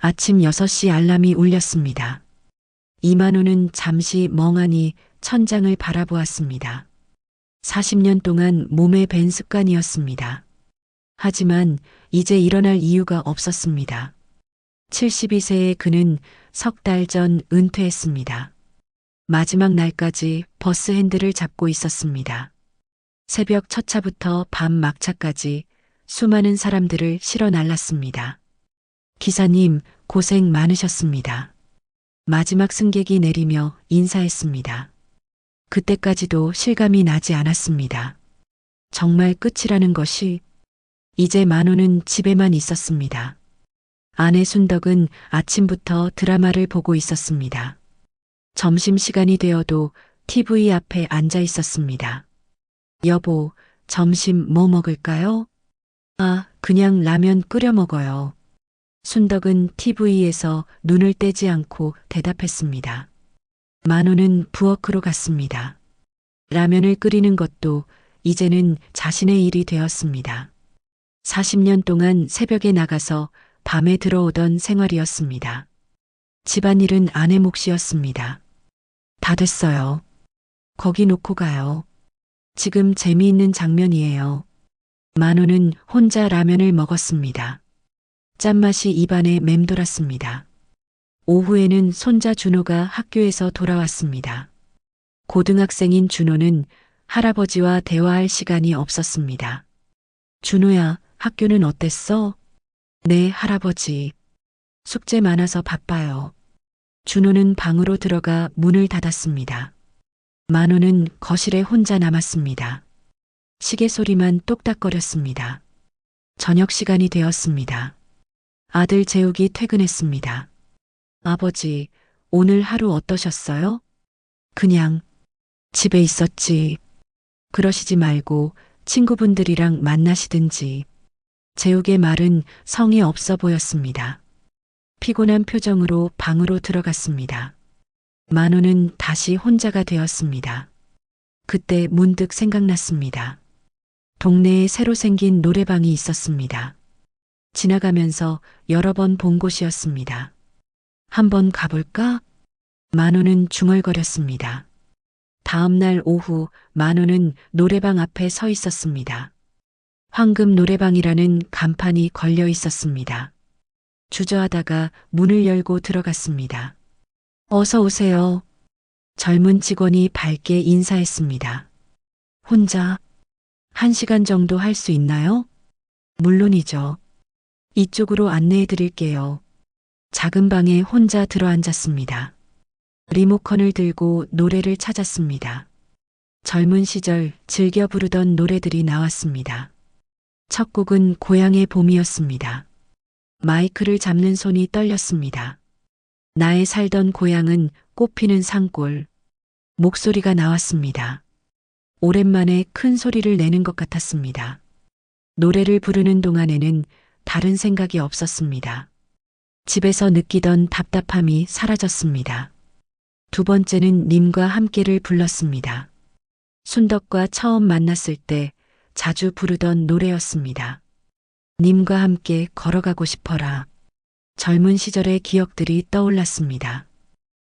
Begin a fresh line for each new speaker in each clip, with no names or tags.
아침 6시 알람이 울렸습니다. 이만호는 잠시 멍하니 천장을 바라보았습니다. 40년 동안 몸에 밴 습관이었습니다. 하지만 이제 일어날 이유가 없었습니다. 72세의 그는 석 달 전 은퇴했습니다. 마지막 날까지 버스 핸들을 잡고 있었습니다. 새벽 첫 차부터 밤 막차까지 수많은 사람들을 실어 날랐습니다. 기사님, 고생 많으셨습니다. 마지막 승객이 내리며 인사했습니다. 그때까지도 실감이 나지 않았습니다. 정말 끝이라는 것이. 이제 만호는 집에만 있었습니다. 아내 순덕은 아침부터 드라마를 보고 있었습니다. 점심시간이 되어도 TV 앞에 앉아 있었습니다. 여보, 점심 뭐 먹을까요? 아, 그냥 라면 끓여 먹어요. 순덕은 TV에서 눈을 떼지 않고 대답했습니다. 만호는 부엌으로 갔습니다. 라면을 끓이는 것도 이제는 자신의 일이 되었습니다. 40년 동안 새벽에 나가서 밤에 들어오던 생활이었습니다. 집안일은 아내 몫이었습니다. 다 됐어요. 거기 놓고 가요. 지금 재미있는 장면이에요. 만호는 혼자 라면을 먹었습니다. 짠맛이 입안에 맴돌았습니다. 오후에는 손자 준호가 학교에서 돌아왔습니다. 고등학생인 준호는 할아버지와 대화할 시간이 없었습니다. 준호야, 학교는 어땠어? 네, 할아버지. 숙제 많아서 바빠요. 준호는 방으로 들어가 문을 닫았습니다. 만호는 거실에 혼자 남았습니다. 시계 소리만 똑딱거렸습니다. 저녁 시간이 되었습니다. 아들 재욱이 퇴근했습니다. 아버지, 오늘 하루 어떠셨어요? 그냥 집에 있었지. 그러시지 말고 친구분들이랑 만나시든지. 재욱의 말은 성의 없어 보였습니다. 피곤한 표정으로 방으로 들어갔습니다. 만호는 다시 혼자가 되었습니다. 그때 문득 생각났습니다. 동네에 새로 생긴 노래방이 있었습니다. 지나가면서 여러 번 본 곳이었습니다. 한번 가볼까? 만호는 중얼거렸습니다. 다음 날 오후 만호는 노래방 앞에 서 있었습니다. 황금 노래방이라는 간판이 걸려 있었습니다. 주저하다가 문을 열고 들어갔습니다. 어서 오세요. 젊은 직원이 밝게 인사했습니다. 혼자 1시간 정도 할 수 있나요? 물론이죠. 이쪽으로 안내해 드릴게요. 작은 방에 혼자 들어앉았습니다. 리모컨을 들고 노래를 찾았습니다. 젊은 시절 즐겨 부르던 노래들이 나왔습니다. 첫 곡은 고향의 봄이었습니다. 마이크를 잡는 손이 떨렸습니다. 나의 살던 고향은 꽃피는 산골. 목소리가 나왔습니다. 오랜만에 큰 소리를 내는 것 같았습니다. 노래를 부르는 동안에는 다른 생각이 없었습니다. 집에서 느끼던 답답함이 사라졌습니다. 두 번째는 님과 함께를 불렀습니다. 순덕과 처음 만났을 때 자주 부르던 노래였습니다. 님과 함께 걸어가고 싶어라. 젊은 시절의 기억들이 떠올랐습니다.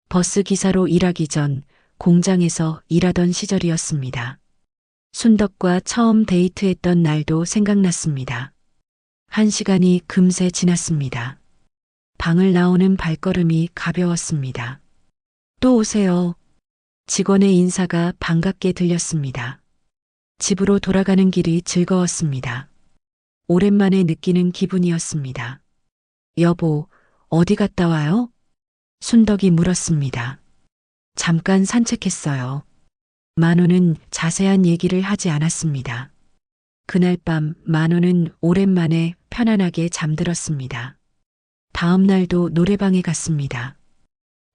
버스 기사로 일하기 전 공장에서 일하던 시절이었습니다. 순덕과 처음 데이트했던 날도 생각났습니다. 1시간이 금세 지났습니다. 방을 나오는 발걸음이 가벼웠습니다. 또 오세요. 직원의 인사가 반갑게 들렸습니다. 집으로 돌아가는 길이 즐거웠습니다. 오랜만에 느끼는 기분이었습니다. 여보, 어디 갔다 와요? 순덕이 물었습니다. 잠깐 산책했어요. 만호는 자세한 얘기를 하지 않았습니다. 그날 밤 만호는 오랜만에 편안하게 잠들었습니다. 다음 날도 노래방에 갔습니다.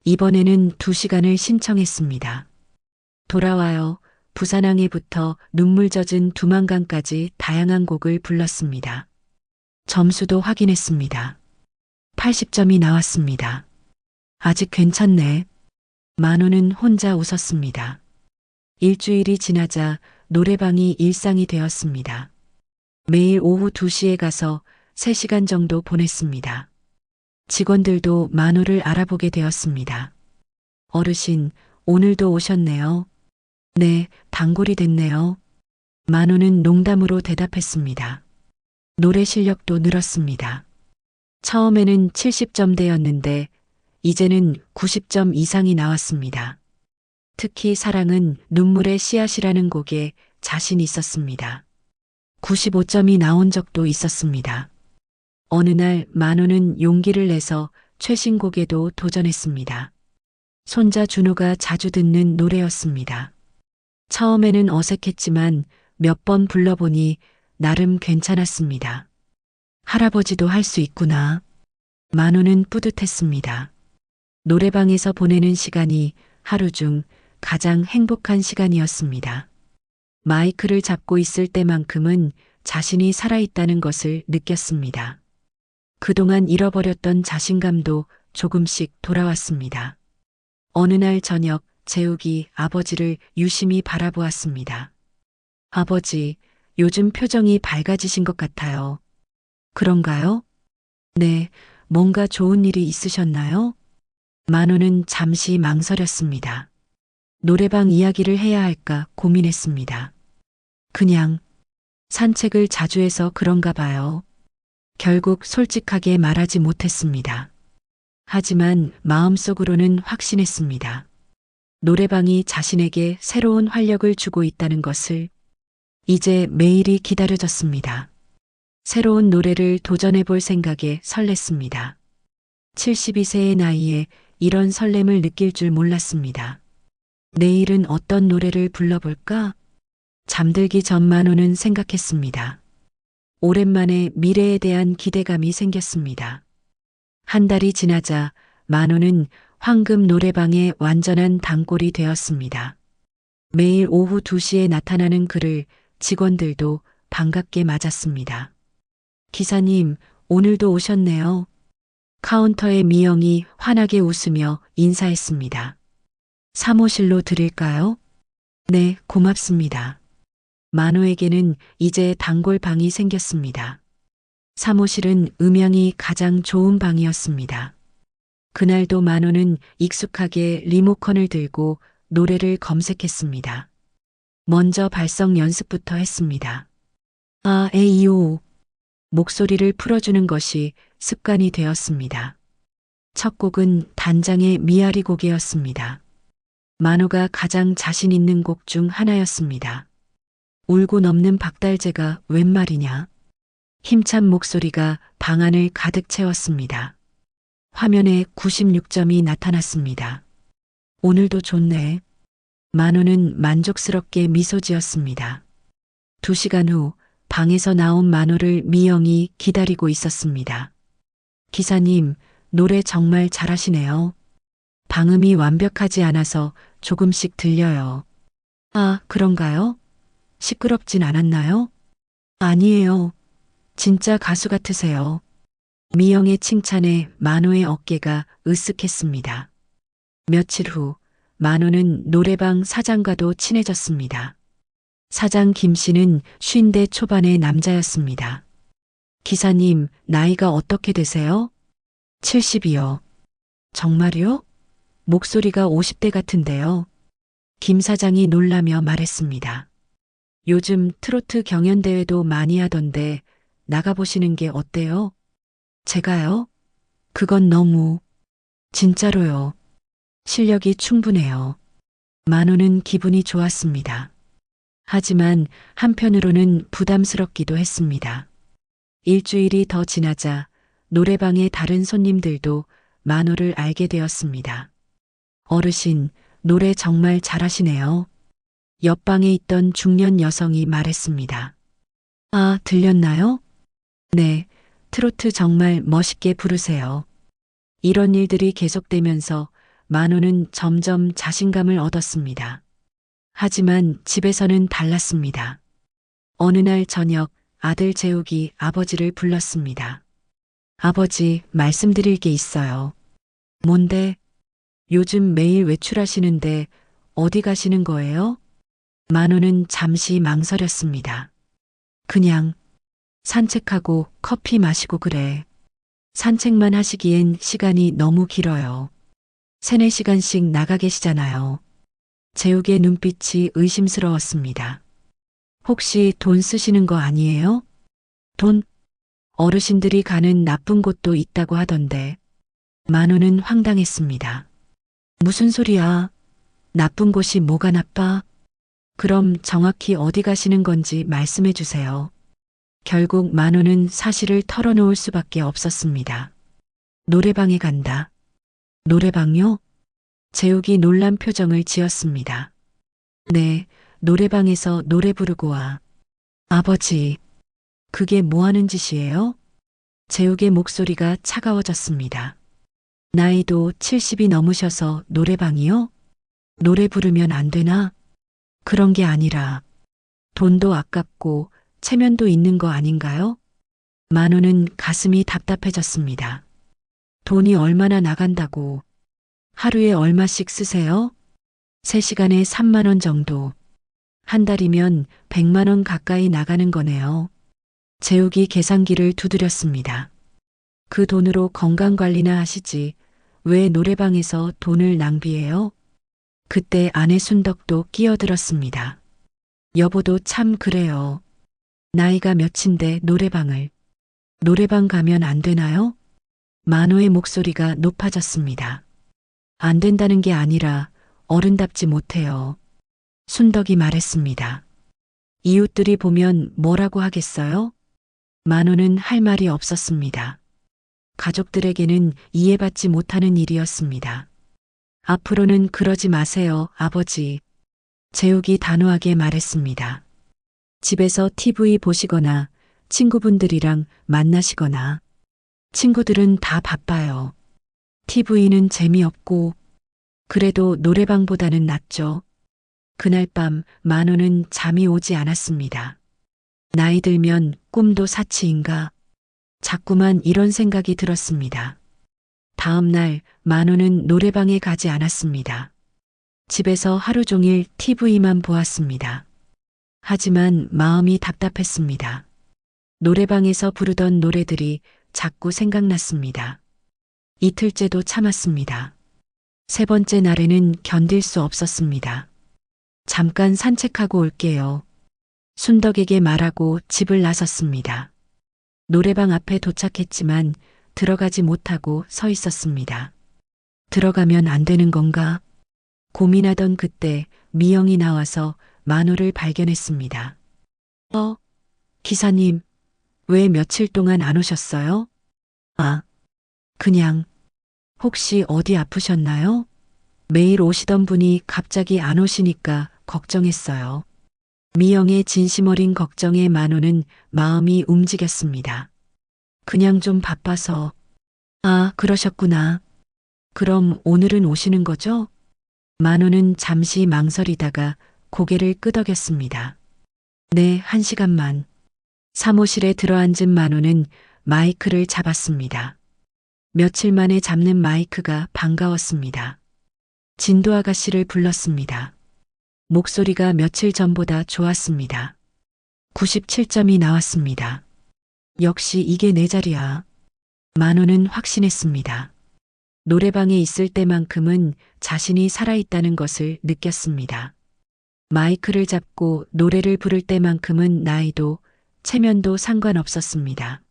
이번에는 2시간을 신청했습니다. 돌아와요. 부산항해부터 눈물 젖은 두만강까지 다양한 곡을 불렀습니다. 점수도 확인했습니다. 80점이 나왔습니다. 아직 괜찮네. 만호는 혼자 웃었습니다. 일주일이 지나자 노래방이 일상이 되었습니다. 매일 오후 2시에 가서 3시간 정도 보냈습니다. 직원들도 만호를 알아보게 되었습니다. 어르신, 오늘도 오셨네요. 네, 단골이 됐네요. 만호는 농담으로 대답했습니다. 노래 실력도 늘었습니다. 처음에는 70점대였는데 이제는 90점 이상이 나왔습니다. 특히 사랑은 눈물의 씨앗이라는 곡에 자신 있었습니다. 95점이 나온 적도 있었습니다. 어느 날 만호는 용기를 내서 최신곡에도 도전했습니다. 손자 준호가 자주 듣는 노래였습니다. 처음에는 어색했지만 몇 번 불러보니 나름 괜찮았습니다. 할아버지도 할 수 있구나. 만호는 뿌듯했습니다. 노래방에서 보내는 시간이 하루 중 가장 행복한 시간이었습니다. 마이크를 잡고 있을 때만큼은 자신이 살아있다는 것을 느꼈습니다. 그동안 잃어버렸던 자신감도 조금씩 돌아왔습니다. 어느 날 저녁 재욱이 아버지를 유심히 바라보았습니다. 아버지, 요즘 표정이 밝아지신 것 같아요. 그런가요? 네, 뭔가 좋은 일이 있으셨나요? 만호는 잠시 망설였습니다. 노래방 이야기를 해야 할까 고민했습니다. 그냥 산책을 자주 해서 그런가 봐요. 결국 솔직하게 말하지 못했습니다. 하지만 마음속으로는 확신했습니다. 노래방이 자신에게 새로운 활력을 주고 있다는 것을. 이제 매일이 기다려졌습니다. 새로운 노래를 도전해 볼 생각에 설렜습니다. 72세의 나이에 이런 설렘을 느낄 줄 몰랐습니다. 내일은 어떤 노래를 불러볼까? 잠들기 전 만호는 생각했습니다. 오랜만에 미래에 대한 기대감이 생겼습니다. 한 달이 지나자 만호는 황금 노래방의 완전한 단골이 되었습니다. 매일 오후 2시에 나타나는 그를 직원들도 반갑게 맞았습니다. 기사님, 오늘도 오셨네요. 카운터의 미영이 환하게 웃으며 인사했습니다. 사무실로 드릴까요? 네, 고맙습니다. 만호에게는 이제 단골 방이 생겼습니다. 사무실은 음향이 가장 좋은 방이었습니다. 그날도 만호는 익숙하게 리모컨을 들고 노래를 검색했습니다. 먼저 발성 연습부터 했습니다. 아, 에이오. 목소리를 풀어주는 것이 습관이 되었습니다. 첫 곡은 단장의 미아리 곡이었습니다. 만호가 가장 자신 있는 곡 중 하나였습니다. 울고 넘는 박달재가 웬 말이냐. 힘찬 목소리가 방 안을 가득 채웠습니다. 화면에 96점이 나타났습니다. 오늘도 좋네. 만호는 만족스럽게 미소 지었습니다. 2시간 후 방에서 나온 만호를 미영이 기다리고 있었습니다. 기사님, 노래 정말 잘하시네요. 방음이 완벽하지 않아서 조금씩 들려요. 아, 그런가요? 시끄럽진 않았나요? 아니에요. 진짜 가수 같으세요. 미영의 칭찬에 만호의 어깨가 으쓱했습니다. 며칠 후 만호는 노래방 사장과도 친해졌습니다. 사장 김 씨는 50대 초반의 남자였습니다. 기사님, 나이가 어떻게 되세요? 70이요. 정말요? 목소리가 50대 같은데요. 김 사장이 놀라며 말했습니다. 요즘 트로트 경연대회도 많이 하던데 나가보시는 게 어때요? 제가요? 그건 너무. 진짜로요. 실력이 충분해요. 만호는 기분이 좋았습니다. 하지만 한편으로는 부담스럽기도 했습니다. 일주일이 더 지나자 노래방의 다른 손님들도 만호를 알게 되었습니다. 어르신, 노래 정말 잘하시네요. 옆방에 있던 중년 여성이 말했습니다. 아, 들렸나요? 네, 트로트 정말 멋있게 부르세요. 이런 일들이 계속되면서 만호는 점점 자신감을 얻었습니다. 하지만 집에서는 달랐습니다. 어느 날 저녁 아들 재욱이 아버지를 불렀습니다. 아버지, 말씀드릴 게 있어요. 뭔데? 요즘 매일 외출하시는데 어디 가시는 거예요? 만호는 잠시 망설였습니다. 그냥 산책하고 커피 마시고 그래. 산책만 하시기엔 시간이 너무 길어요. 3~4시간씩 나가 계시잖아요. 재욱의 눈빛이 의심스러웠습니다. 혹시 돈 쓰시는 거 아니에요? 돈? 어르신들이 가는 나쁜 곳도 있다고 하던데. 만호는 황당했습니다. 무슨 소리야? 나쁜 곳이 뭐가 나빠? 그럼 정확히 어디 가시는 건지 말씀해 주세요. 결국 만호는 사실을 털어놓을 수밖에 없었습니다. 노래방에 간다. 노래방요? 재욱이 놀란 표정을 지었습니다. 네, 노래방에서 노래 부르고 와. 아버지, 그게 뭐 하는 짓이에요? 재욱의 목소리가 차가워졌습니다. 나이도 70이 넘으셔서 노래방이요? 노래 부르면 안 되나? 그런 게 아니라 돈도 아깝고 체면도 있는 거 아닌가요? 만호는 가슴이 답답해졌습니다. 돈이 얼마나 나간다고? 하루에 얼마씩 쓰세요? 3시간에 3만 원 정도. 한 달이면 100만 원 가까이 나가는 거네요. 재욱이 계산기를 두드렸습니다. 그 돈으로 건강관리나 하시지 왜 노래방에서 돈을 낭비해요? 그때 아내 순덕도 끼어들었습니다. 여보도 참 그래요. 나이가 몇인데 노래방 가면 안 되나요? 만호의 목소리가 높아졌습니다. 안 된다는 게 아니라 어른답지 못해요. 순덕이 말했습니다. 이웃들이 보면 뭐라고 하겠어요? 만호는 할 말이 없었습니다. 가족들에게는 이해받지 못하는 일이었습니다. 앞으로는 그러지 마세요, 아버지. 재욱이 단호하게 말했습니다. 집에서 TV 보시거나 친구분들이랑 만나시거나. 친구들은 다 바빠요. TV는 재미없고 그래도 노래방보다는 낫죠. 그날 밤 만호는 잠이 오지 않았습니다. 나이 들면 꿈도 사치인가? 자꾸만 이런 생각이 들었습니다. 다음 날 만호는 노래방에 가지 않았습니다. 집에서 하루 종일 TV만 보았습니다. 하지만 마음이 답답했습니다. 노래방에서 부르던 노래들이 자꾸 생각났습니다. 이틀째도 참았습니다. 3번째 날에는 견딜 수 없었습니다. 잠깐 산책하고 올게요. 순덕에게 말하고 집을 나섰습니다. 노래방 앞에 도착했지만 들어가지 못하고 서 있었습니다. 들어가면 안 되는 건가? 고민하던 그때 미영이 나와서 만호를 발견했습니다. 기사님, 왜 며칠 동안 안 오셨어요? 아, 그냥. 혹시 어디 아프셨나요? 매일 오시던 분이 갑자기 안 오시니까 걱정했어요. 미영의 진심 어린 걱정에 만호는 마음이 움직였습니다. 그냥 좀 바빠서. 아, 그러셨구나. 그럼 오늘은 오시는 거죠? 만호는 잠시 망설이다가 고개를 끄덕였습니다. 네, 1시간만. 사무실에 들어앉은 만호는 마이크를 잡았습니다. 며칠 만에 잡는 마이크가 반가웠습니다. 진도 아가씨를 불렀습니다. 목소리가 며칠 전보다 좋았습니다. 97점이 나왔습니다. 역시 이게 내 자리야. 만호는 확신했습니다. 노래방에 있을 때만큼은 자신이 살아있다는 것을 느꼈습니다. 마이크를 잡고 노래를 부를 때만큼은 나이도 체면도 상관없었습니다.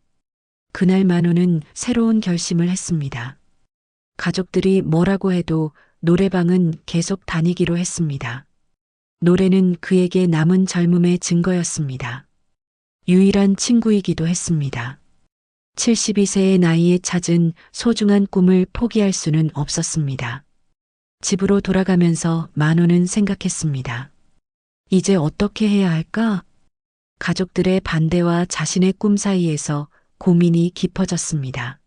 그날 만호는 새로운 결심을 했습니다. 가족들이 뭐라고 해도 노래방은 계속 다니기로 했습니다. 노래는 그에게 남은 젊음의 증거였습니다. 유일한 친구이기도 했습니다. 72세의 나이에 찾은 소중한 꿈을 포기할 수는 없었습니다. 집으로 돌아가면서 만호는 생각했습니다. 이제 어떻게 해야 할까? 가족들의 반대와 자신의 꿈 사이에서 고민이 깊어졌습니다.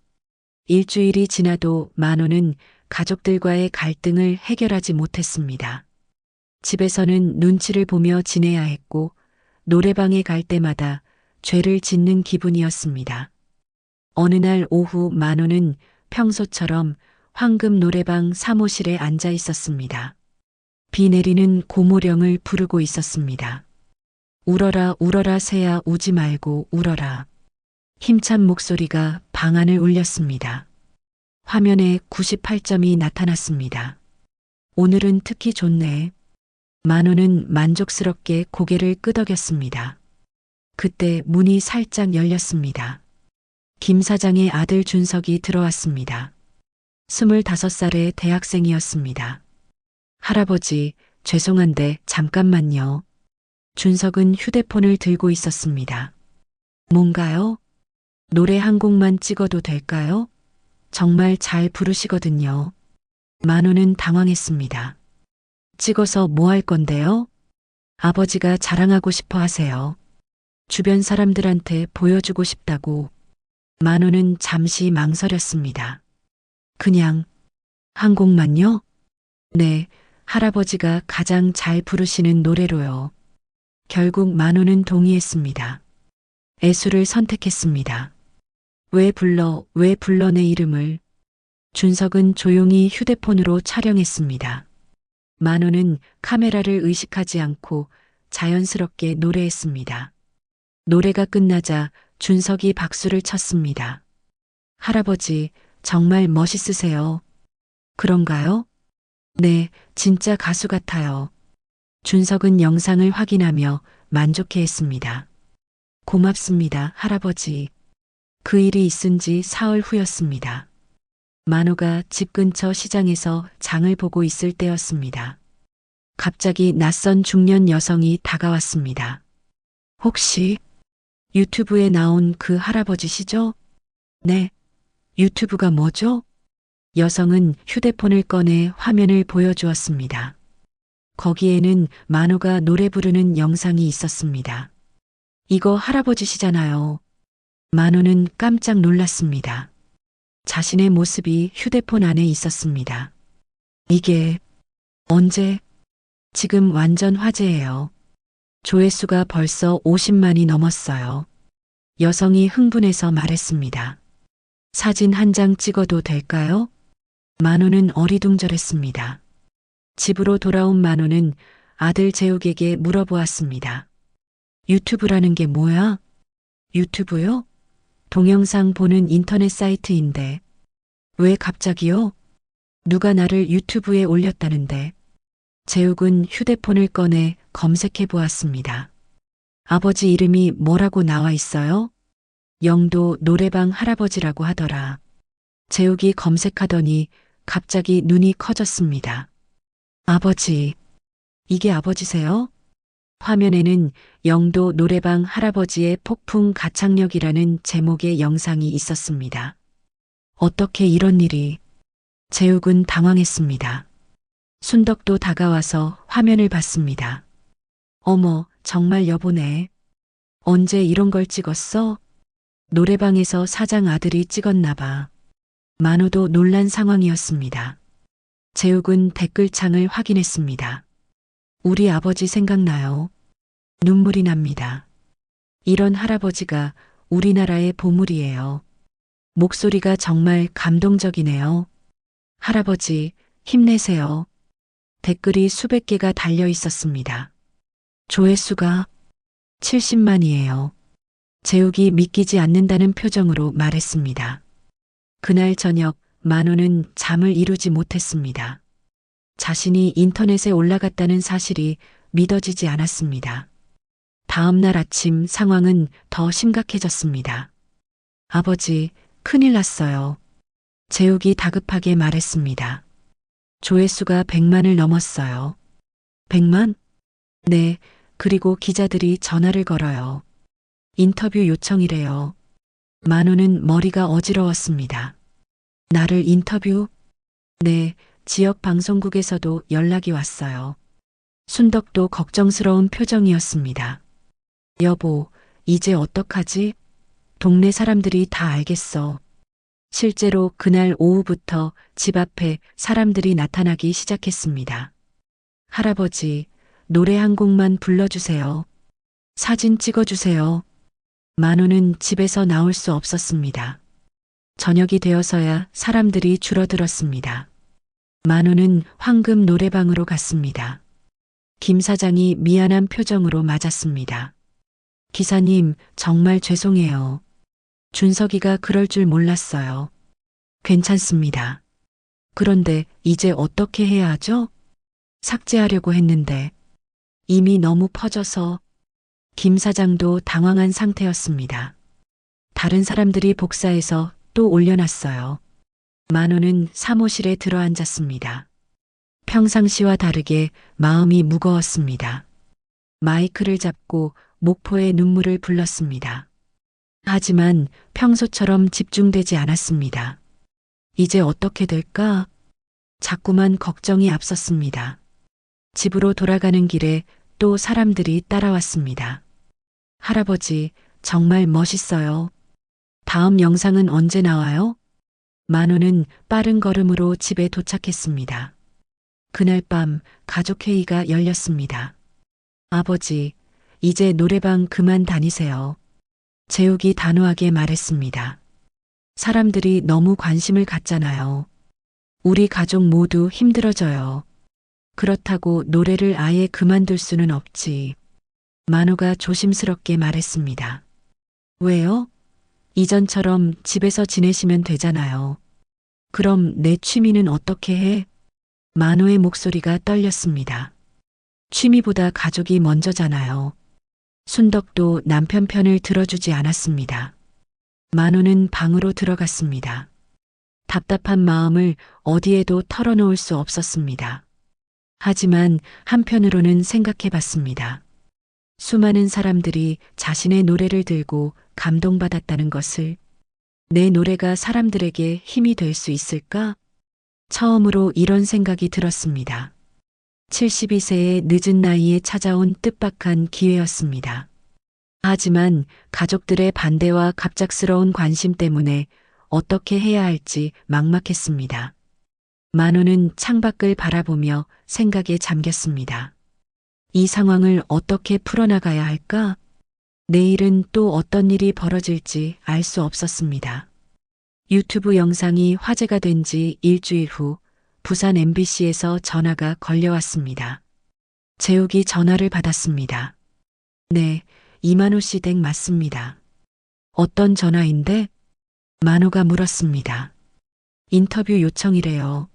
일주일이 지나도 만호는 가족들과의 갈등을 해결하지 못했습니다. 집에서는 눈치를 보며 지내야 했고 노래방에 갈 때마다 죄를 짓는 기분이었습니다. 어느 날 오후 만호는 평소처럼 황금 노래방 사무실에 앉아 있었습니다. 비 내리는 고모령을 부르고 있었습니다. 울어라 울어라 새야 우지 말고 울어라. 힘찬 목소리가 방 안을 울렸습니다. 화면에 98점이 나타났습니다. 오늘은 특히 좋네. 만호는 만족스럽게 고개를 끄덕였습니다. 그때 문이 살짝 열렸습니다. 김 사장의 아들 준석이 들어왔습니다. 25살의 대학생이었습니다. 할아버지, 죄송한데 잠깐만요. 준석은 휴대폰을 들고 있었습니다. 뭔가요? 노래 한 곡만 찍어도 될까요? 정말 잘 부르시거든요. 만호는 당황했습니다. 찍어서 뭐 할 건데요? 아버지가 자랑하고 싶어 하세요. 주변 사람들한테 보여주고 싶다고. 만호는 잠시 망설였습니다. 그냥 한 곡만요? 네, 할아버지가 가장 잘 부르시는 노래로요. 결국 만호는 동의했습니다. 애수를 선택했습니다. 왜 불러 내 이름을. 준석은 조용히 휴대폰으로 촬영했습니다. 만호는 카메라를 의식하지 않고 자연스럽게 노래했습니다. 노래가 끝나자 준석이 박수를 쳤습니다. 할아버지, 정말 멋있으세요. 그런가요? 네, 진짜 가수 같아요. 준석은 영상을 확인하며 만족해했습니다. 고맙습니다, 할아버지. 그 일이 있은 지 사흘 후였습니다. 만호가 집 근처 시장에서 장을 보고 있을 때였습니다. 갑자기 낯선 중년 여성이 다가왔습니다. 혹시 유튜브에 나온 그 할아버지시죠? 네. 유튜브가 뭐죠? 여성은 휴대폰을 꺼내 화면을 보여주었습니다. 거기에는 만호가 노래 부르는 영상이 있었습니다. 이거 할아버지시잖아요. 만호는 깜짝 놀랐습니다. 자신의 모습이 휴대폰 안에 있었습니다. 이게 언제? 지금 완전 화제예요. 조회수가 벌써 50만이 넘었어요. 여성이 흥분해서 말했습니다. 사진 한 장 찍어도 될까요? 만호는 어리둥절했습니다. 집으로 돌아온 만호는 아들 재욱에게 물어보았습니다. 유튜브라는 게 뭐야? 유튜브요? 동영상 보는 인터넷 사이트인데. 왜 갑자기요? 누가 나를 유튜브에 올렸다는데. 재욱은 휴대폰을 꺼내 검색해 보았습니다. 아버지 이름이 뭐라고 나와 있어요? 영도 노래방 할아버지라고 하더라. 재욱이 검색하더니 갑자기 눈이 커졌습니다. 아버지, 이게 아버지세요? 화면에는 영도 노래방 할아버지의 폭풍 가창력이라는 제목의 영상이 있었습니다. 어떻게 이런 일이? 재욱은 당황했습니다. 순덕도 다가와서 화면을 봤습니다. 어머, 정말 여보네. 언제 이런 걸 찍었어? 노래방에서 사장 아들이 찍었나 봐. 만호도 놀란 상황이었습니다. 재욱은 댓글창을 확인했습니다. 우리 아버지 생각나요. 눈물이 납니다. 이런 할아버지가 우리나라의 보물이에요. 목소리가 정말 감동적이네요. 할아버지, 힘내세요. 댓글이 수백 개가 달려 있었습니다. 조회수가 70만이에요. 재욱이 믿기지 않는다는 표정으로 말했습니다. 그날 저녁 만호는 잠을 이루지 못했습니다. 자신이 인터넷에 올라갔다는 사실이 믿어지지 않았습니다. 다음 날 아침 상황은 더 심각해졌습니다. 아버지, 큰일 났어요. 재욱이 다급하게 말했습니다. 조회수가 100만을 넘었어요. 100만? 네, 그리고 기자들이 전화를 걸어요. 인터뷰 요청이래요. 만호는 머리가 어지러웠습니다. 나를 인터뷰? 네, 지역 방송국에서도 연락이 왔어요. 순덕도 걱정스러운 표정이었습니다. 여보, 이제 어떡하지? 동네 사람들이 다 알겠어. 실제로 그날 오후부터 집 앞에 사람들이 나타나기 시작했습니다. 할아버지, 노래 한 곡만 불러주세요. 사진 찍어주세요. 만호는 집에서 나올 수 없었습니다. 저녁이 되어서야 사람들이 줄어들었습니다. 만호는 황금 노래방으로 갔습니다. 김 사장이 미안한 표정으로 맞았습니다. 기사님, 정말 죄송해요. 준석이가 그럴 줄 몰랐어요. 괜찮습니다. 그런데 이제 어떻게 해야 하죠? 삭제하려고 했는데 이미 너무 퍼져서 김 사장도 당황한 상태였습니다. 다른 사람들이 복사해서 또 올려놨어요. 만호는 사무실에 들어앉았습니다. 평상시와 다르게 마음이 무거웠습니다. 마이크를 잡고 목포의 눈물을 불렀습니다. 하지만 평소처럼 집중되지 않았습니다. 이제 어떻게 될까? 자꾸만 걱정이 앞섰습니다. 집으로 돌아가는 길에 또 사람들이 따라왔습니다. 할아버지, 정말 멋있어요. 다음 영상은 언제 나와요? 만호는 빠른 걸음으로 집에 도착했습니다. 그날 밤 가족회의가 열렸습니다. 아버지, 이제 노래방 그만 다니세요. 재욱이 단호하게 말했습니다. 사람들이 너무 관심을 갖잖아요. 우리 가족 모두 힘들어져요. 그렇다고 노래를 아예 그만둘 수는 없지. 만호가 조심스럽게 말했습니다. 왜요? 이전처럼 집에서 지내시면 되잖아요. 그럼 내 취미는 어떻게 해? 만호의 목소리가 떨렸습니다. 취미보다 가족이 먼저잖아요. 순덕도 남편 편을 들어주지 않았습니다. 만호는 방으로 들어갔습니다. 답답한 마음을 어디에도 털어놓을 수 없었습니다. 하지만 한편으로는 생각해 봤습니다. 수많은 사람들이 자신의 노래를 들고 감동받았다는 것을, 내 노래가 사람들에게 힘이 될 수 있을까? 처음으로 이런 생각이 들었습니다. 72세의 늦은 나이에 찾아온 뜻밖한 기회였습니다. 하지만 가족들의 반대와 갑작스러운 관심 때문에 어떻게 해야 할지 막막했습니다. 만호는 창밖을 바라보며 생각에 잠겼습니다. 이 상황을 어떻게 풀어나가야 할까? 내일은 또 어떤 일이 벌어질지 알 수 없었습니다. 유튜브 영상이 화제가 된 지 일주일 후 부산 MBC에서 전화가 걸려왔습니다. 재욱이 전화를 받았습니다. 네, 이만호 씨 댁 맞습니다. 어떤 전화인데? 만호가 물었습니다. 인터뷰 요청이래요.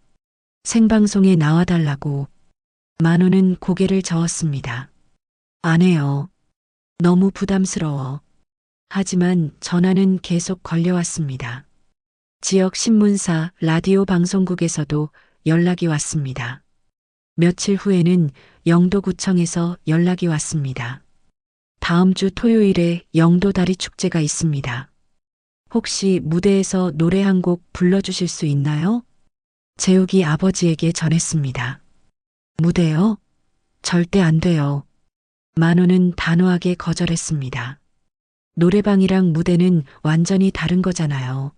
생방송에 나와달라고. 만호는 고개를 저었습니다. 안 해요. 너무 부담스러워. 하지만 전화는 계속 걸려왔습니다. 지역 신문사, 라디오 방송국에서도 연락이 왔습니다. 며칠 후에는 영도구청에서 연락이 왔습니다. 다음 주 토요일에 영도다리 축제가 있습니다. 혹시 무대에서 노래 한 곡 불러주실 수 있나요? 재욱이 아버지에게 전했습니다. 무대요? 절대 안 돼요. 만호는 단호하게 거절했습니다. 노래방이랑 무대는 완전히 다른 거잖아요.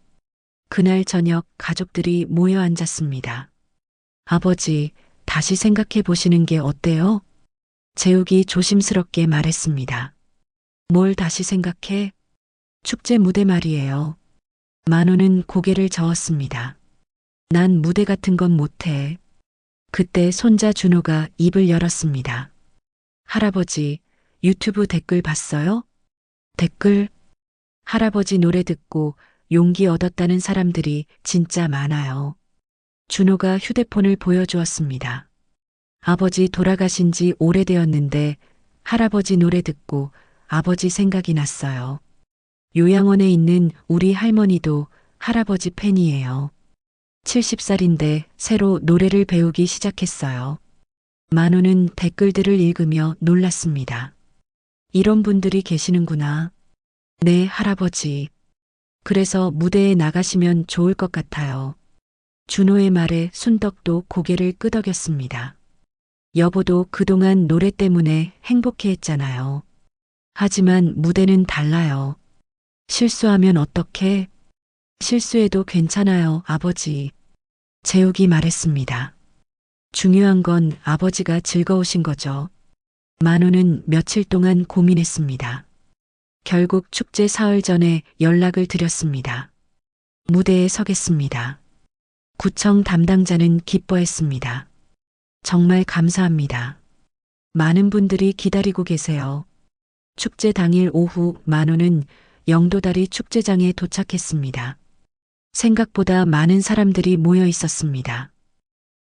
그날 저녁 가족들이 모여 앉았습니다. 아버지, 다시 생각해 보시는 게 어때요? 재욱이 조심스럽게 말했습니다. 뭘 다시 생각해? 축제 무대 말이에요. 만호는 고개를 저었습니다. 난 무대 같은 건 못해. 그때 손자 준호가 입을 열었습니다. 할아버지, 유튜브 댓글 봤어요? 댓글? 할아버지 노래 듣고 용기 얻었다는 사람들이 진짜 많아요. 준호가 휴대폰을 보여주었습니다. 아버지 돌아가신 지 오래되었는데 할아버지 노래 듣고 아버지 생각이 났어요. 요양원에 있는 우리 할머니도 할아버지 팬이에요. 70살인데 새로 노래를 배우기 시작했어요. 만호는 댓글들을 읽으며 놀랐습니다. 이런 분들이 계시는구나. 네, 할아버지. 그래서 무대에 나가시면 좋을 것 같아요. 준호의 말에 순덕도 고개를 끄덕였습니다. 여보도 그동안 노래 때문에 행복해했잖아요. 하지만 무대는 달라요. 실수하면 어떡해? 실수해도 괜찮아요, 아버지. 재욱이 말했습니다. 중요한 건 아버지가 즐거우신 거죠. 만호는 며칠 동안 고민했습니다. 결국 축제 사흘 전에 연락을 드렸습니다. 무대에 서겠습니다. 구청 담당자는 기뻐했습니다. 정말 감사합니다. 많은 분들이 기다리고 계세요. 축제 당일 오후 만호는 영도다리 축제장에 도착했습니다. 생각보다 많은 사람들이 모여 있었습니다.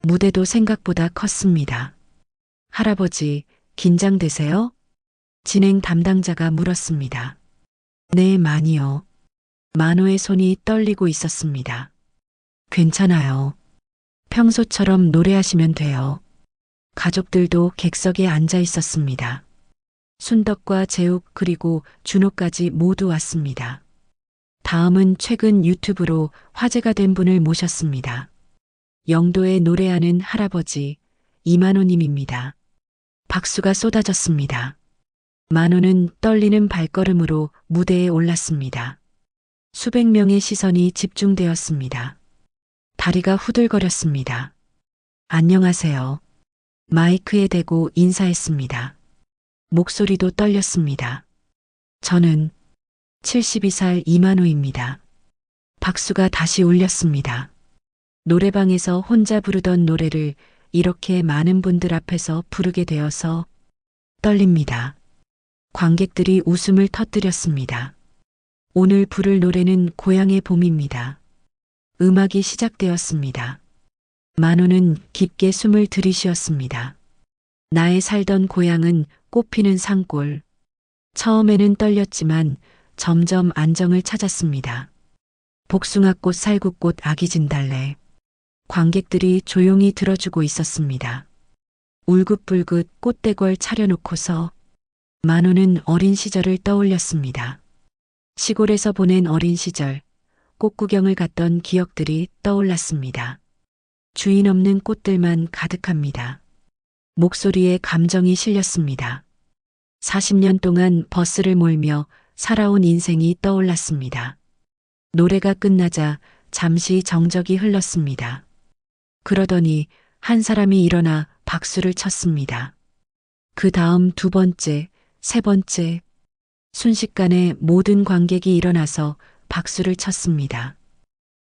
무대도 생각보다 컸습니다. 할아버지, 긴장되세요? 진행 담당자가 물었습니다. 네, 많이요. 만호의 손이 떨리고 있었습니다. 괜찮아요. 평소처럼 노래하시면 돼요. 가족들도 객석에 앉아 있었습니다. 순덕과 재욱 그리고 준호까지 모두 왔습니다. 다음은 최근 유튜브로 화제가 된 분을 모셨습니다. 영도에 노래하는 할아버지 이만호님입니다. 박수가 쏟아졌습니다. 만호는 떨리는 발걸음으로 무대에 올랐습니다. 수백 명의 시선이 집중되었습니다. 다리가 후들거렸습니다. 안녕하세요. 마이크에 대고 인사했습니다. 목소리도 떨렸습니다. 저는 72살 이만호입니다. 박수가 다시 울렸습니다. 노래방에서 혼자 부르던 노래를 이렇게 많은 분들 앞에서 부르게 되어서 떨립니다. 관객들이 웃음을 터뜨렸습니다. 오늘 부를 노래는 고향의 봄입니다. 음악이 시작되었습니다. 만호는 깊게 숨을 들이쉬었습니다. 나의 살던 고향은 꽃피는 산골. 처음에는 떨렸지만 점점 안정을 찾았습니다. 복숭아꽃, 살구꽃, 아기진달래. 관객들이 조용히 들어주고 있었습니다. 울긋불긋 꽃대궐 차려놓고서 만호는 어린 시절을 떠올렸습니다. 시골에서 보낸 어린 시절, 꽃 구경을 갔던 기억들이 떠올랐습니다. 주인 없는 꽃들만 가득합니다. 목소리에 감정이 실렸습니다. 40년 동안 버스를 몰며 살아온 인생이 떠올랐습니다. 노래가 끝나자 잠시 정적이 흘렀습니다. 그러더니 한 사람이 일어나 박수를 쳤습니다. 그 다음 두 번째, 세 번째, 순식간에 모든 관객이 일어나서 박수를 쳤습니다.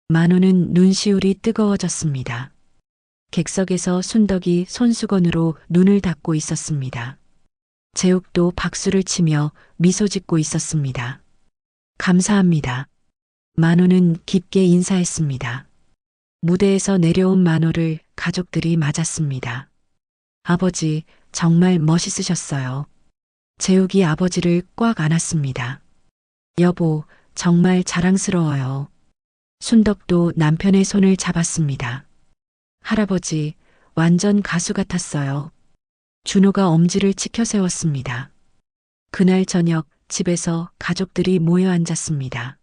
만호는 눈시울이 뜨거워졌습니다. 객석에서 순덕이 손수건으로 눈을 닦고 있었습니다. 재욱도 박수를 치며 미소 짓고 있었습니다. 감사합니다. 만호는 깊게 인사했습니다. 무대에서 내려온 만호를 가족들이 맞았습니다. 아버지, 정말 멋있으셨어요. 재욱이 아버지를 꽉 안았습니다. 여보, 정말 자랑스러워요. 순덕도 남편의 손을 잡았습니다. 할아버지, 완전 가수 같았어요. 준호가 엄지를 치켜 세웠습니다. 그날 저녁 집에서 가족들이 모여 앉았습니다.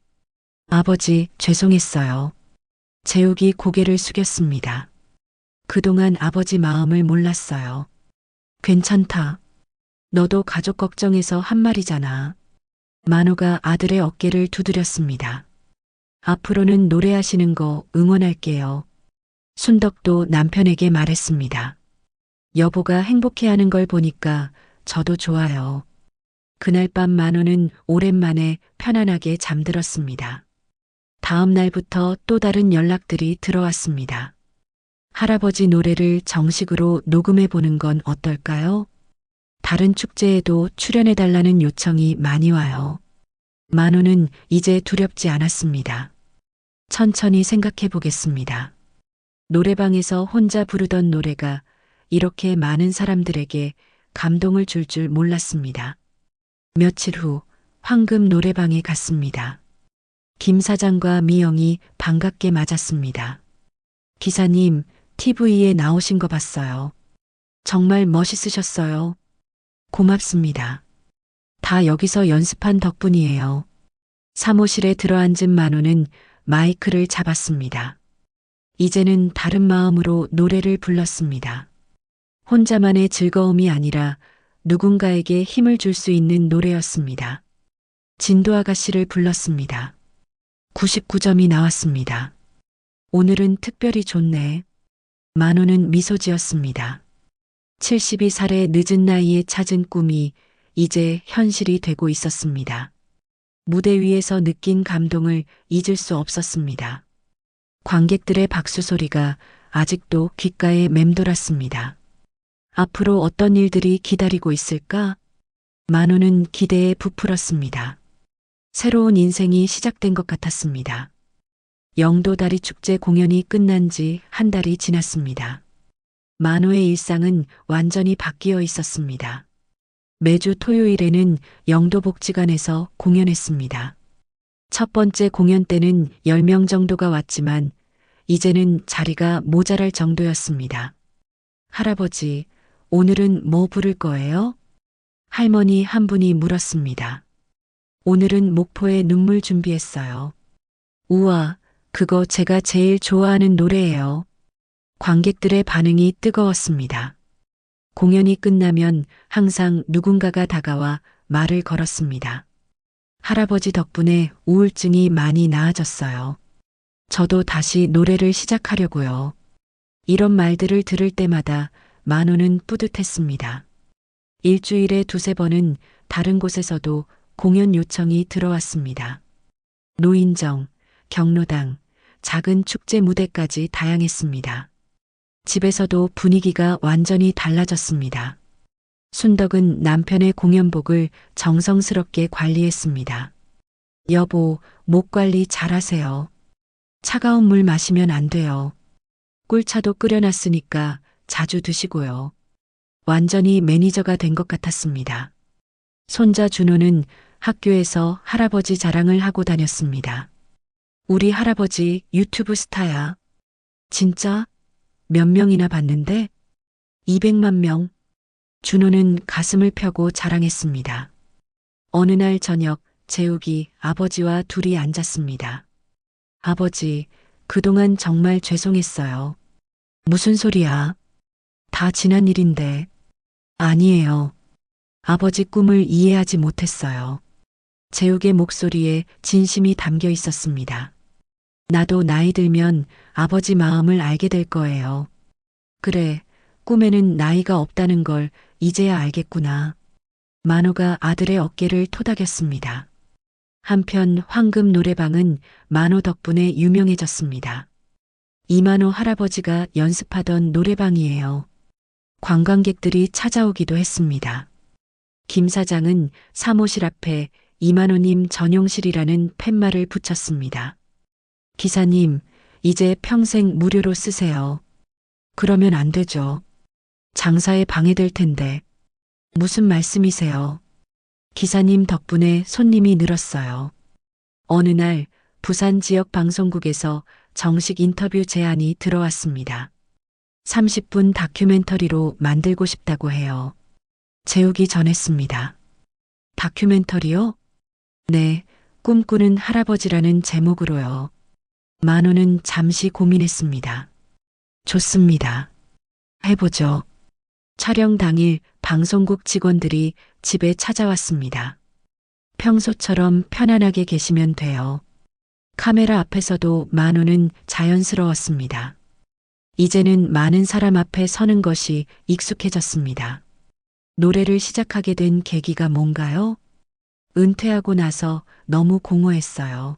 아버지, 죄송했어요. 재욱이 고개를 숙였습니다. 그동안 아버지 마음을 몰랐어요. 괜찮다. 너도 가족 걱정해서 한 말이잖아. 만호가 아들의 어깨를 두드렸습니다. 앞으로는 노래하시는 거 응원할게요. 순덕도 남편에게 말했습니다. 여보가 행복해하는 걸 보니까 저도 좋아요. 그날 밤 만호는 오랜만에 편안하게 잠들었습니다. 다음 날부터 또 다른 연락들이 들어왔습니다. 할아버지 노래를 정식으로 녹음해 보는 건 어떨까요? 다른 축제에도 출연해달라는 요청이 많이 와요. 만호는 이제 두렵지 않았습니다. 천천히 생각해 보겠습니다. 노래방에서 혼자 부르던 노래가 이렇게 많은 사람들에게 감동을 줄 줄 몰랐습니다. 며칠 후 황금 노래방에 갔습니다. 김 사장과 미영이 반갑게 맞았습니다. 기사님, TV에 나오신 거 봤어요. 정말 멋있으셨어요. 고맙습니다. 다 여기서 연습한 덕분이에요. 사무실에 들어앉은 만호는 마이크를 잡았습니다. 이제는 다른 마음으로 노래를 불렀습니다. 혼자만의 즐거움이 아니라 누군가에게 힘을 줄 수 있는 노래였습니다. 진도 아가씨를 불렀습니다. 99점이 나왔습니다. 오늘은 특별히 좋네. 만호는 미소 지었습니다. 72살의 늦은 나이에 찾은 꿈이 이제 현실이 되고 있었습니다. 무대 위에서 느낀 감동을 잊을 수 없었습니다. 관객들의 박수 소리가 아직도 귓가에 맴돌았습니다. 앞으로 어떤 일들이 기다리고 있을까? 만호는 기대에 부풀었습니다. 새로운 인생이 시작된 것 같았습니다. 영도다리 축제 공연이 끝난 지 한 달이 지났습니다. 만호의 일상은 완전히 바뀌어 있었습니다. 매주 토요일에는 영도복지관에서 공연했습니다. 첫 번째 공연 때는 10명 정도가 왔지만 이제는 자리가 모자랄 정도였습니다. 할아버지, 오늘은 뭐 부를 거예요? 할머니 한 분이 물었습니다. 오늘은 목포의 눈물 준비했어요. 우와, 그거 제가 제일 좋아하는 노래예요. 관객들의 반응이 뜨거웠습니다. 공연이 끝나면 항상 누군가가 다가와 말을 걸었습니다. 할아버지 덕분에 우울증이 많이 나아졌어요. 저도 다시 노래를 시작하려고요. 이런 말들을 들을 때마다 만호는 뿌듯했습니다. 일주일에 두세 번은 다른 곳에서도 공연 요청이 들어왔습니다. 노인정, 경로당, 작은 축제 무대까지 다양했습니다. 집에서도 분위기가 완전히 달라졌습니다. 순덕은 남편의 공연복을 정성스럽게 관리했습니다. 여보, 목 관리 잘하세요. 차가운 물 마시면 안 돼요. 꿀차도 끓여놨으니까 자주 드시고요. 완전히 매니저가 된 것 같았습니다. 손자 준호는 학교에서 할아버지 자랑을 하고 다녔습니다. 우리 할아버지 유튜브 스타야. 진짜? 몇 명이나 봤는데? 200만 명. 준호는 가슴을 펴고 자랑했습니다. 어느 날 저녁 재욱이 아버지와 둘이 앉았습니다. 아버지, 그동안 정말 죄송했어요. 무슨 소리야? 다 지난 일인데. 아니에요. 아버지 꿈을 이해하지 못했어요. 재욱의 목소리에 진심이 담겨 있었습니다. 나도 나이 들면 아버지 마음을 알게 될 거예요. 그래, 꿈에는 나이가 없다는 걸 이제야 알겠구나. 만호가 아들의 어깨를 토닥였습니다. 한편 황금 노래방은 만호 덕분에 유명해졌습니다. 이만호 할아버지가 연습하던 노래방이에요. 관광객들이 찾아오기도 했습니다. 김 사장은 사무실 앞에 이만호님 전용실이라는 팻말을 붙였습니다. 기사님, 이제 평생 무료로 쓰세요. 그러면 안 되죠. 장사에 방해될 텐데. 무슨 말씀이세요? 기사님 덕분에 손님이 늘었어요. 어느 날 부산 지역 방송국에서 정식 인터뷰 제안이 들어왔습니다. 30분 다큐멘터리로 만들고 싶다고 해요. 재욱이 전했습니다. 다큐멘터리요? 네, 꿈꾸는 할아버지라는 제목으로요. 만호는 잠시 고민했습니다. 좋습니다. 해보죠. 촬영 당일 방송국 직원들이 집에 찾아왔습니다. 평소처럼 편안하게 계시면 돼요. 카메라 앞에서도 만호는 자연스러웠습니다. 이제는 많은 사람 앞에 서는 것이 익숙해졌습니다. 노래를 시작하게 된 계기가 뭔가요? 은퇴하고 나서 너무 공허했어요.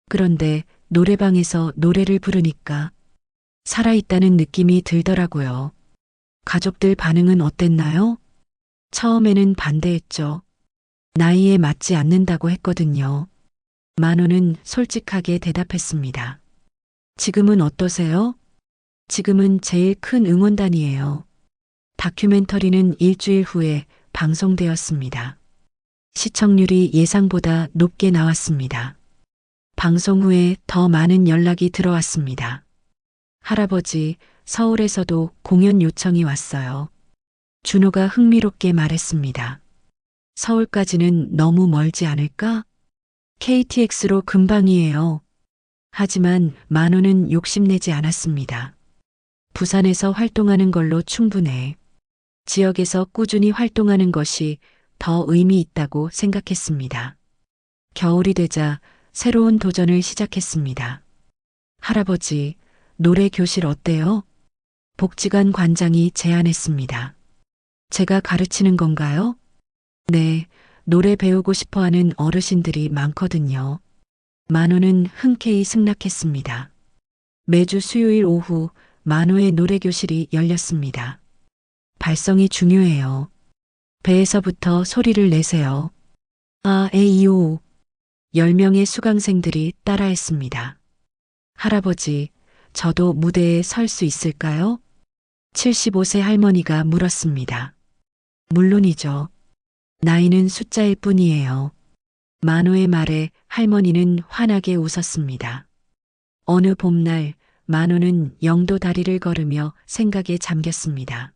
그런데 노래방에서 노래를 부르니까 살아있다는 느낌이 들더라고요. 가족들 반응은 어땠나요? 처음에는 반대했죠. 나이에 맞지 않는다고 했거든요. 만호는 솔직하게 대답했습니다. 지금은 어떠세요? 지금은 제일 큰 응원단이에요. 다큐멘터리는 일주일 후에 방송되었습니다. 시청률이 예상보다 높게 나왔습니다. 방송 후에 더 많은 연락이 들어왔습니다. 할아버지, 서울에서도 공연 요청이 왔어요. 준호가 흥미롭게 말했습니다. 서울까지는 너무 멀지 않을까? KTX로 금방이에요. 하지만 만호는 욕심내지 않았습니다. 부산에서 활동하는 걸로 충분해. 지역에서 꾸준히 활동하는 것이 더 의미 있다고 생각했습니다. 겨울이 되자 새로운 도전을 시작했습니다. 할아버지, 노래 교실 어때요? 복지관 관장이 제안했습니다. 제가 가르치는 건가요? 네, 노래 배우고 싶어 하는 어르신들이 많거든요. 만호는 흔쾌히 승낙했습니다. 매주 수요일 오후 만호의 노래 교실이 열렸습니다. 발성이 중요해요. 배에서부터 소리를 내세요. 아, 에이오. 10명의 수강생들이 따라했습니다. 할아버지, 저도 무대에 설 수 있을까요? 75세 할머니가 물었습니다. 물론이죠. 나이는 숫자일 뿐이에요. 만호의 말에 할머니는 환하게 웃었습니다. 어느 봄날 만호는 영도 다리를 걸으며 생각에 잠겼습니다.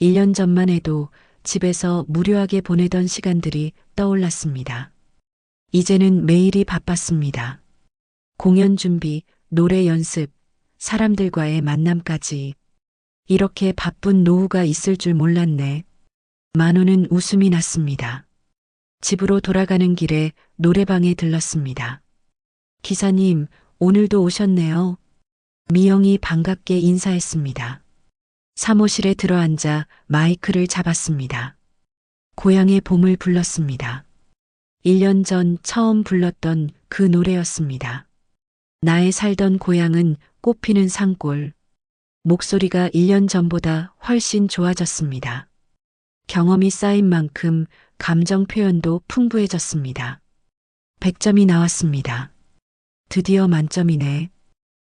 1년 전만 해도 집에서 무료하게 보내던 시간들이 떠올랐습니다. 이제는 매일이 바빴습니다. 공연 준비, 노래 연습, 사람들과의 만남까지. 이렇게 바쁜 노후가 있을 줄 몰랐네. 만호는 웃음이 났습니다. 집으로 돌아가는 길에 노래방에 들렀습니다. 기사님, 오늘도 오셨네요. 미영이 반갑게 인사했습니다. 사무실에 들어앉아 마이크를 잡았습니다. 고향의 봄을 불렀습니다. 1년 전 처음 불렀던 그 노래였습니다. 나의 살던 고향은 꽃피는 산골. 목소리가 1년 전보다 훨씬 좋아졌습니다. 경험이 쌓인 만큼 감정 표현도 풍부해졌습니다. 100점이 나왔습니다. 드디어 만점이네.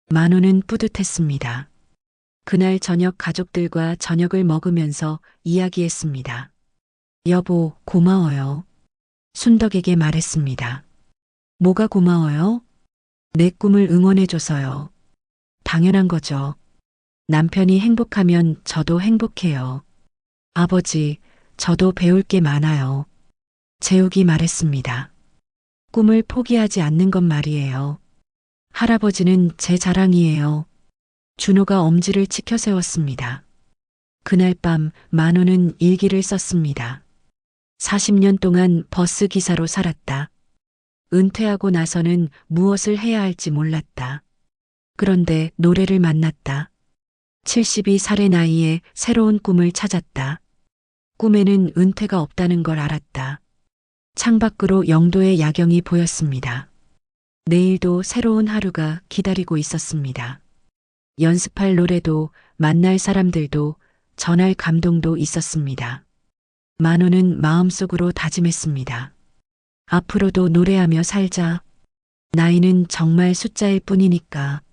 만호는 뿌듯했습니다. 그날 저녁 가족들과 저녁을 먹으면서 이야기했습니다. 여보, 고마워요. 순덕에게 말했습니다. 뭐가 고마워요? 내 꿈을 응원해줘서요. 당연한 거죠. 남편이 행복하면 저도 행복해요. 아버지, 저도 배울 게 많아요. 재욱이 말했습니다. 꿈을 포기하지 않는 것 말이에요. 할아버지는 제 자랑이에요. 준호가 엄지를 치켜 세웠습니다. 그날 밤 만호는 일기를 썼습니다. 40년 동안 버스 기사로 살았다. 은퇴하고 나서는 무엇을 해야 할지 몰랐다. 그런데 노래를 만났다. 72살의 나이에 새로운 꿈을 찾았다. 꿈에는 은퇴가 없다는 걸 알았다. 창밖으로 영도의 야경이 보였습니다. 내일도 새로운 하루가 기다리고 있었습니다. 연습할 노래도 만날 사람들도 전할 감동도 있었습니다. 만호는 마음속으로 다짐했습니다. 앞으로도 노래하며 살자. 나이는 정말 숫자일 뿐이니까.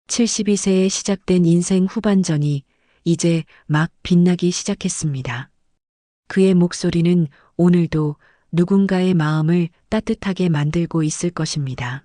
72세에 시작된 인생 후반전이 이제 막 빛나기 시작했습니다. 그의 목소리는 오늘도 누군가의 마음을 따뜻하게 만들고 있을 것입니다.